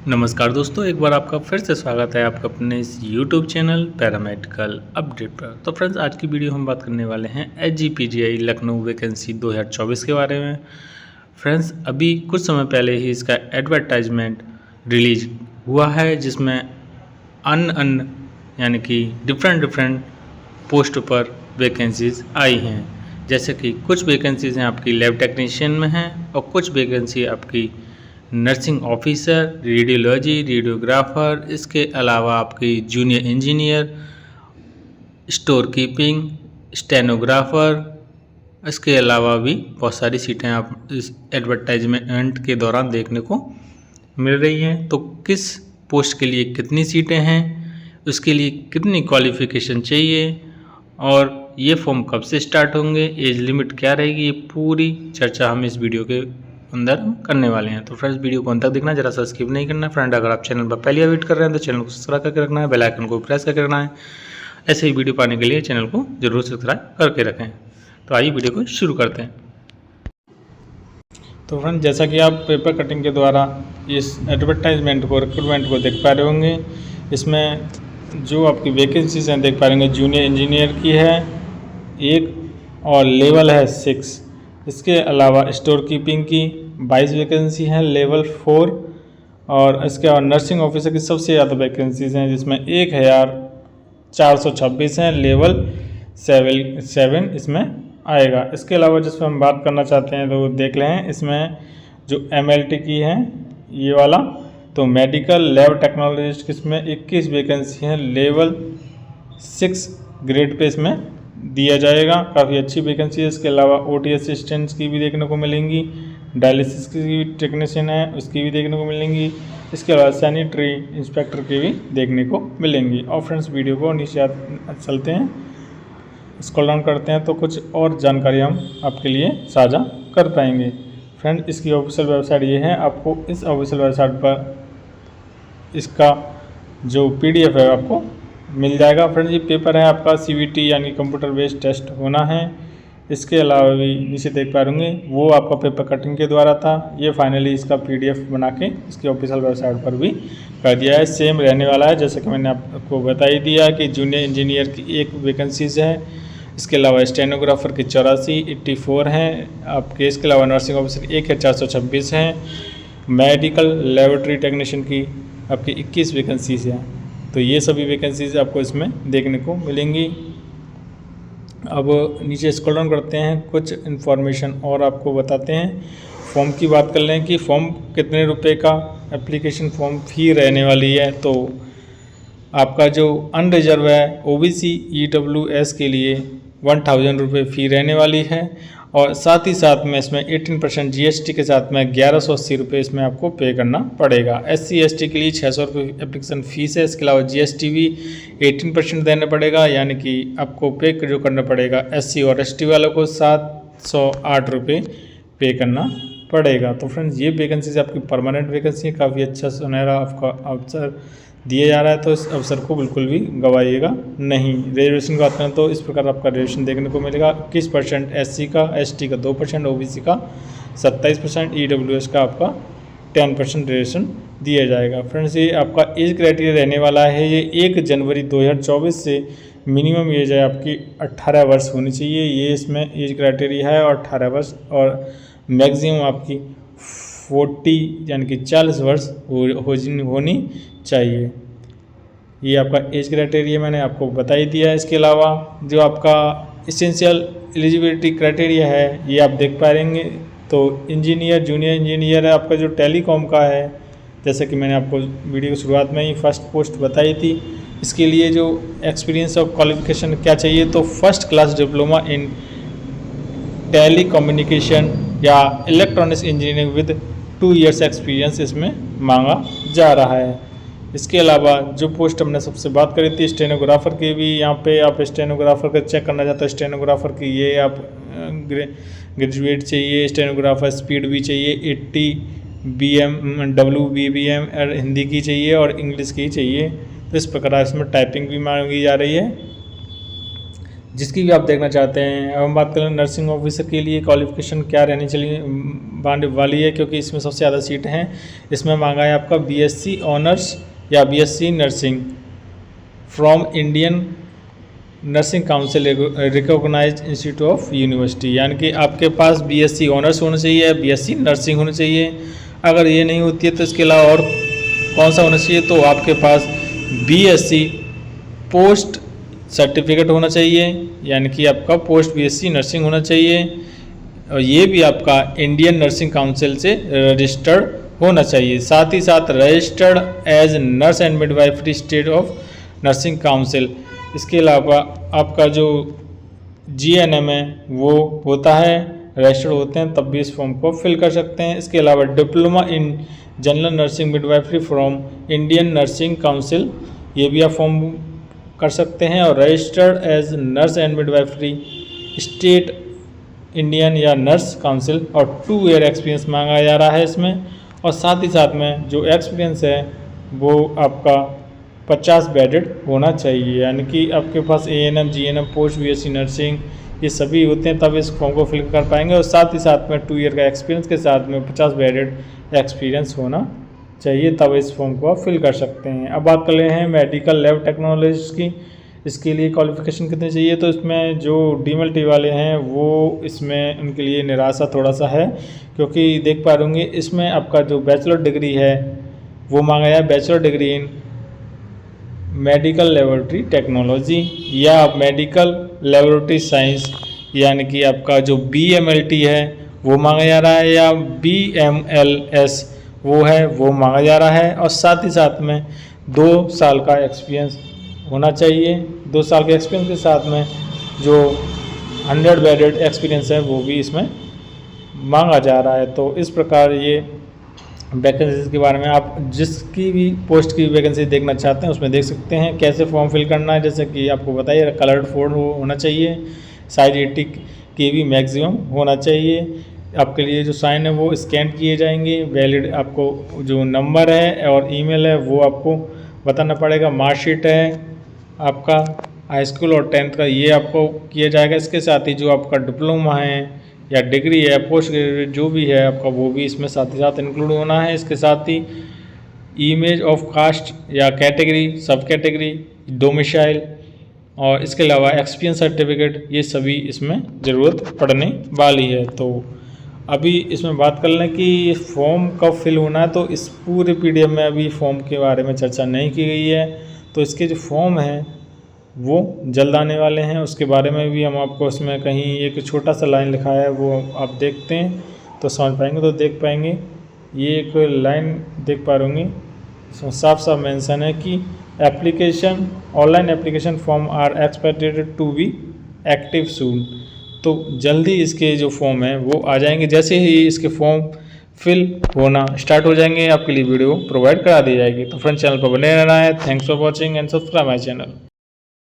नमस्कार दोस्तों, एक बार आपका फिर से स्वागत है आपका अपने इस यूट्यूब चैनल पैरामेडिकल अपडेट पर। तो फ्रेंड्स, आज की वीडियो हम बात करने वाले हैं HGPGI लखनऊ वैकेंसी 2024 के बारे में। फ्रेंड्स, अभी कुछ समय पहले ही इसका एडवर्टाइजमेंट रिलीज हुआ है, जिसमें अन्य यानी कि डिफरेंट पोस्ट पर वैकेंसीज आई हैं। जैसे कि कुछ वैकेंसीज हैं आपकी लैब टेक्नीशियन में हैं और कुछ वैकेंसी आपकी नर्सिंग ऑफिसर, रेडियोलॉजी, रेडियोग्राफर, इसके अलावा आपकी junior engineer, store keeping, stenographer, इसके अलावा भी बहुत सारी सीटें आप इस एडवर्टाइजमेंट के दौरान देखने को मिल रही हैं। तो किस पोस्ट के लिए कितनी सीटें हैं, उसके लिए कितनी क्वालिफ़िकेशन चाहिए और ये फॉर्म कब से स्टार्ट होंगे, एज लिमिट क्या रहेगी, ये पूरी चर्चा हम इस वीडियो के अंदर करने वाले हैं। तो फ्रेंड्स, वीडियो को अंत तक देखना, जरा सा स्किप नहीं करना है। फ्रेंड, अगर आप चैनल पर पहली बार विजिट कर रहे हैं तो चैनल को सब्सक्राइब करके रखना है, बेल आइकन को प्रेस करके रखना है। ऐसे ही वीडियो पाने के लिए चैनल को जरूर सब्सक्राइब करके रखें। तो आइए वीडियो को शुरू करते हैं। तो फ्रेंड, जैसा कि आप पेपर कटिंग के द्वारा इस एडवर्टाइजमेंट को, रिक्रूटमेंट को देख पा रहे होंगे, इसमें जो आपकी वैकेंसीज हैं देख पा रहे होंगे, जूनियर इंजीनियर की है 1 और लेवल है 6। इसके अलावा स्टोर कीपिंग की 22 वैकेंसी हैं, लेवल 4। और इसके अलावा नर्सिंग ऑफिसर की सबसे ज़्यादा वैकेंसीज हैं, जिसमें 1426 हैं, लेवल 7 इसमें आएगा। इसके अलावा जिसमें हम बात करना चाहते हैं तो देख लें, इसमें जो MLT की है ये वाला, तो मेडिकल लैब टेक्नोलॉजिस्ट, इसमें 21 वैकेंसी हैं, लेवल 6 ग्रेड पे इसमें दिया जाएगा। काफ़ी अच्छी वैकेंसी है। इसके अलावा OT असिस्टेंट्स की भी देखने को मिलेंगी, डायलिसिस की भी टेक्नीशियन है उसकी भी देखने को मिलेंगी। इसके अलावा सैनिटरी इंस्पेक्टर की भी देखने को मिलेंगी। और फ्रेंड्स, वीडियो को नीचे चलते हैं, स्क्रॉल डाउन करते हैं तो कुछ और जानकारी हम आपके लिए साझा कर पाएंगे। फ्रेंड, इसकी ऑफिशियल वेबसाइट ये है। आपको इस ऑफिशियल वेबसाइट पर इसका जो PDF है आपको मिल जाएगा। फ्रेंड्स, ये पेपर है आपका CBT यानी कंप्यूटर बेस्ड टेस्ट होना है। इसके अलावा भी नीचे देख पा होंगे, वो आपका पेपर कटिंग के द्वारा था। ये फाइनली इसका PDF बना के इसकी ऑफिशियल वेबसाइट पर भी कर दिया है। सेम रहने वाला है, जैसे कि मैंने आपको बता ही दिया कि जूनियर इंजीनियर की 1 वैकेंसीज है। इसके अलावा स्टेनोग्राफर की 84 हैं आपके। इसके अलावा नर्सिंग ऑफिसर 1 है, 426 हैं। मेडिकल लेबोरेटरी टेक्नीशियन की आपकी 21 वैकेंसीज हैं। तो ये सभी वैकेंसीज आपको इसमें देखने को मिलेंगी। अब नीचे स्क्रॉल डाउन करते हैं, कुछ इन्फॉर्मेशन और आपको बताते हैं। फॉर्म की बात कर लें कि फॉर्म कितने रुपए का एप्लीकेशन फॉर्म फ़ी रहने वाली है। तो आपका जो अनरिजर्व है OBC EWS के लिए 1000 रुपये फ़ी रहने वाली है। और साथ ही साथ में इसमें 18% GST के साथ में 1180 रुपये इसमें आपको पे करना पड़ेगा। SC ST के लिए 600 रुपये एप्लीकेशन फ़ीस है। इसके अलावा GST भी 18% देना पड़ेगा, यानी कि आपको पे जो करना पड़ेगा SC और ST वालों को 708 रुपये पे करना पड़ेगा। तो फ्रेंड्स, ये वैकेंसीज आपकी परमानेंट वैकेंसी है। काफ़ी अच्छा सुनहरा आपका अवसर दिया जा रहा है, तो इस अवसर को बिल्कुल भी गंवाइएगा नहीं। रिजर्वेशन की बात करें तो इस प्रकार आपका रिजर्वेशन देखने को मिलेगा। 21% SC का, ST का 2%, OBC का 27%, EWS का आपका 10% रिजर्वेशन दिया जाएगा। फ्रेंड्स, ये आपका एज क्राइटेरिया रहने वाला है। ये 1 जनवरी 2024 से मिनिमम एज है आपकी 18 वर्ष होनी चाहिए। ये इसमें एज क्राइटेरिया है, और 18 वर्ष, और मैक्सिमम आपकी 40 यानी कि 40 वर्ष होनी चाहिए। ये आपका एज क्राइटेरिया मैंने आपको बता ही दिया है। इसके अलावा जो आपका इसेंशियल एलिजिबिलिटी क्राइटेरिया है ये आप देख पाएंगे। तो इंजीनियर, जूनियर इंजीनियर है आपका जो टेलीकॉम का है, जैसे कि मैंने आपको वीडियो की शुरुआत में ही फर्स्ट पोस्ट बताई थी। इसके लिए जो एक्सपीरियंस और क्वालिफिकेशन क्या चाहिए, तो first class diploma in telecommunication या electronics engineering with 2 years experience इसमें मांगा जा रहा है। इसके अलावा जो पोस्ट हमने सबसे बात करी थी स्टेनोग्राफर की भी, यहाँ पे आप स्टेनोग्राफर का चेक करना चाहते हो, स्टेनोग्राफर की ये आप ग्रेजुएट चाहिए। स्टेनोग्राफर स्पीड भी चाहिए 80 WBBM और हिंदी की चाहिए और इंग्लिश की चाहिए। तो इस प्रकार इसमें टाइपिंग भी मांगी जा रही है। जिसकी भी आप देखना चाहते हैं। अब हम बात करें नर्सिंग ऑफिसर के लिए क्वालिफिकेशन क्या रहनी चाहिए वाली है, क्योंकि इसमें सबसे ज़्यादा सीट हैं। इसमें मांगा है आपका बीएससी ऑनर्स या BSc nursing from Indian nursing council recognised institute of university, यानी कि आपके पास बीएससी ऑनर्स होना चाहिए, बीएससी नर्सिंग होनी चाहिए। अगर ये नहीं होती है तो इसके अलावा और कौन सा होना चाहिए, तो आपके पास बीएससी पोस्ट सर्टिफिकेट होना चाहिए, यानी कि आपका पोस्ट बीएससी नर्सिंग होना चाहिए, और ये भी आपका इंडियन नर्सिंग काउंसिल से रजिस्टर्ड होना चाहिए। साथ ही साथ registered as nurse and midwifery state of nursing council. इसके अलावा आपका जो जीएनएम है वो होता है, रजिस्टर्ड होते हैं, तब भी इस फॉर्म को फिल कर सकते हैं। इसके अलावा diploma in general nursing midwifery from Indian nursing council, ये भी आप फॉर्म कर सकते हैं। और registered as nurse and midwifery state Indian या नर्स काउंसिल, और 2 ईयर एक्सपीरियंस मांगा जा रहा है इसमें। और साथ ही साथ में जो एक्सपीरियंस है वो आपका 50 बेडेड होना चाहिए, यानी कि आपके पास ANM GNM post BSc nursing ये सभी होते हैं, तब इस फॉर्म को फिल कर पाएंगे। और साथ ही साथ में 2 ईयर का एक्सपीरियंस के साथ में 50 बेडेड एक्सपीरियंस होना चाहिए, तब इस फॉर्म को आप फिल कर सकते हैं। अब बात कर रहे हैं मेडिकल लैब टेक्नोलॉजिस्ट की, इसके लिए क्वालिफिकेशन कितनी चाहिए, तो इसमें जो डीएमएलटी वाले हैं वो इसमें उनके लिए निराशा थोड़ा सा है, क्योंकि देख पा होंगे इसमें आपका जो बैचलर डिग्री है वो मांगा है bachelor degree in medical laboratory technology या मेडिकल लेबोरेटरी साइंस, यानी कि आपका जो बीएमएलटी है वो मांगा जा रहा है, या बीएमएलएस वो है वो मांगा जा रहा है। और साथ ही साथ में 2 साल का एक्सपीरियंस होना चाहिए। 2 साल के एक्सपीरियंस के साथ में जो 100 बेडेड एक्सपीरियंस है वो भी इसमें मांगा जा रहा है। तो इस प्रकार ये वैकेंसीज के बारे में आप जिसकी भी पोस्ट की वैकेंसी देखना चाहते हैं उसमें देख सकते हैं कैसे फॉर्म फिल करना है। जैसे कि आपको बताइए कलर्ड फोल्ड होना चाहिए, साइज 80 की भी मैक्सिमम होना चाहिए। आपके लिए जो साइन है वो स्कैन किए जाएंगे, वैलिड आपको जो नंबर है और ईमेल है वो आपको बताना पड़ेगा। मार्कशीट है आपका हाई स्कूल और 10th का ये आपको किया जाएगा। इसके साथ ही जो आपका डिप्लोमा है या डिग्री है पोस्ट ग्रेजुएट जो भी है आपका वो भी इसमें साथ ही साथ इंक्लूड होना है। इसके साथ ही इमेज ऑफ कास्ट या कैटेगरी, सब कैटेगरी, डोमिसाइल और इसके अलावा एक्सपीरियंस सर्टिफिकेट, ये सभी इसमें ज़रूरत पड़ने वाली है। तो अभी इसमें बात कर लें कि फॉर्म कब फिल होना है, तो इस पूरे पीडीएफ में अभी फॉर्म के बारे में चर्चा नहीं की गई है। तो इसके जो फॉर्म हैं वो जल्द आने वाले हैं, उसके बारे में भी हम आपको इसमें कहीं एक छोटा सा लाइन लिखा है वो आप देखते हैं तो समझ पाएंगे, तो देख पाएंगे। ये एक लाइन देख पा रहे होंगे, इसमें साफ साफ मेंशन है कि application online application form are expected to be active soon. तो जल्दी इसके जो फॉर्म है वो आ जाएंगे। जैसे ही इसके फॉर्म फिल होना स्टार्ट हो जाएंगे आपके लिए वीडियो प्रोवाइड करा दी जाएगी। तो फ्रेंड्स चैनल पर बने रहना है। Thanks for watching and subscribe my channel.